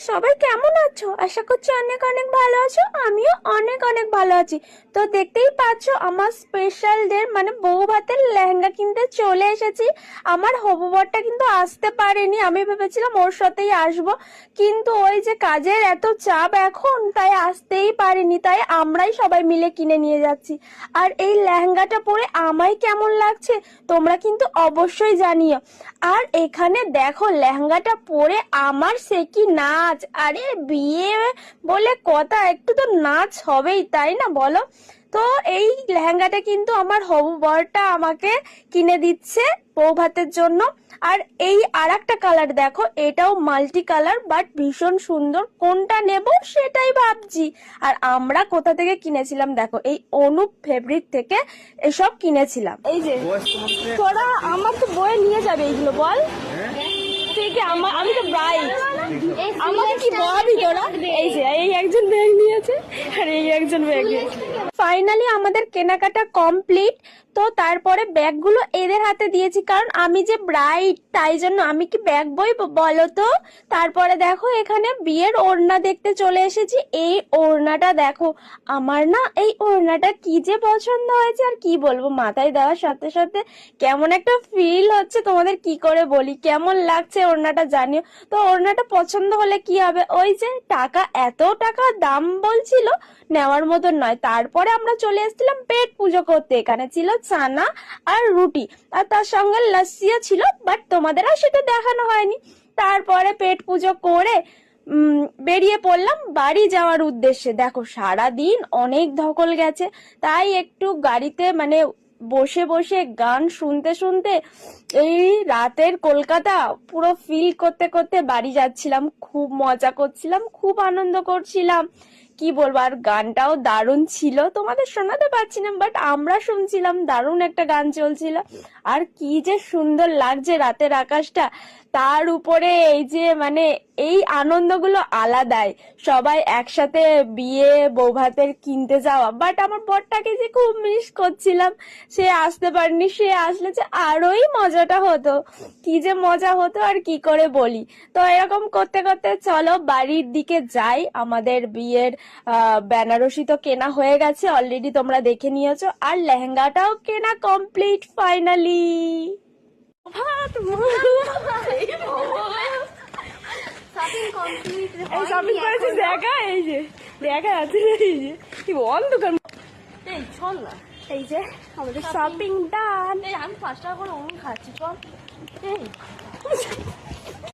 সবাই কেমন আছো? আশা করছি অনেক অনেক ভালো আছো। আমিও অনেক অনেক ভালো আছি। তো দেখতেই পাচ্ছো আমার স্পেশাল ডে মানে বউ ভাতের লেহেঙ্গা কিনতে চলে এসেছি। আমার হবু বরটা কিন্তু আসতে পারেনি, আমি ভেবেছিলাম ওর সাথেই আসবো, কিন্তু ওই যে কাজের এত চাপ এখন, তাই আসতেই পারিনি। তাই আমরাই সবাই মিলে কিনে নিয়ে যাচ্ছি। আর এই লেহেঙ্গাটা পরে আমায় কেমন লাগছে তোমরা কিন্তু অবশ্যই জানিও। আর এখানে দেখো লেহেঙ্গাটা পরে আমার সে কি নাচ! আরে বিয়ে বলে কথা, একটু তো নাচ হবেই, তাই না বলো? তো এই লেহেঙ্গাটা কিন্তু আমার হবু বরটা আমাকে কিনে দিচ্ছে বউ ভাতের জন্য। আর এই আরেকটা কালার দেখো, এটাও মাল্টি কালার বাট ভীষণ সুন্দর। কোনটা নেব সেটাই ভাবছি। আর আমরা কোথা থেকে কিনেছিলাম দেখো, এই অনুপ ফেব্রিক থেকে এসব কিনেছিলাম। এই যে তোরা আমার তো বয়ে নিয়ে যাবে এইগুলো, বল থেকে আমি তো ব্রাইট, আমাকে কি বলবি তোরা? এই যে এই একজন ব্যাগ নিয়েছে আর এই একজন ব্যাগ নিয়েছে। ফাইনালি আমাদের কেনাকাটা কমপ্লিট। তো তারপরে ব্যাগগুলো এদের হাতে দিয়েছি, কারণ আমি যে ব্রাইট তাই জন্য আমি কি ব্যাগ বইবো বলো তো? তারপরে দেখো এখানে বিয়ের ওড়না দেখতে চলে এসেছি। এই ওড়নাটা দেখো, আমার না এই ওড়নাটা কি যে পছন্দ হয়েছে আর কি বলবো, মাথায় দেওয়ার সাথে সাথে কেমন একটা ফিল হচ্ছে, তোমাদের কি করে বলি। কেমন লাগছে ওড়নাটা জানিও। তো ওড়নাটা পছন্দ হলে কি হবে, ওই যে টাকা, এত টাকা দাম বলছিল, নেওয়ার মতন নয়। তারপরে আমরা চলে এসেছিলাম পেট পুজো করতে। এখানে ছিল চানা আর রুটি, আর তার সঙ্গে লস্যিও ছিল, বাট তোমাদের আর সেটা দেখানো হয়নি। তারপরে পেট পুজো করে বেরিয়ে পড়লাম বাড়ি যাওয়ার উদ্দেশ্যে। দেখো সারাদিন অনেক ধকল গেছে, তাই একটু গাড়িতে মানে বসে বসে গান শুনতে শুনতে এই রাতের কলকাতা পুরো ফিল করতে করতে বাড়ি যাচ্ছিলাম। খুব মজা করছিলাম, খুব আনন্দ করছিলাম, কি বলবো। আর গানটাও দারুণ ছিল, তোমাদের শোনাতে পারছি না বাট আমরা শুনছিলাম, দারুণ একটা গান চলছিল। আর কি যে সুন্দর লাগছে রাতের আকাশটা, তার উপরে এই যে মানে এই আনন্দগুলো আলাদাই। সবাই একসাথে বিয়ে বউ ভাতের কিনতে যাওয়া, বাট আমার বরটাকে যে খুব মিস করছিলাম, সে আসতে পারেনি। সে আসলে যে আরোই মজাটা হতো, কি যে মজা হতো আর কি করে বলি। তো এরকম করতে করতে চলো বাড়ির দিকে যাই। আমাদের বিয়ের বেনারসি তো কেনা হয়ে গেছে অলরেডি, তোমরা দেখে নিয়েছো, আর লেহেঙ্গাটাও কেনা কমপ্লিট ফাইনালি। শপিং করেছি, দেখা এই যে দেখা যাচ্ছে, এই যে কি অন্ধকার। এই চল না, এই যে আমাদের শপিং ডান। এই আমি 5 টাকা করে অমন খাচ্ছি, চল। এই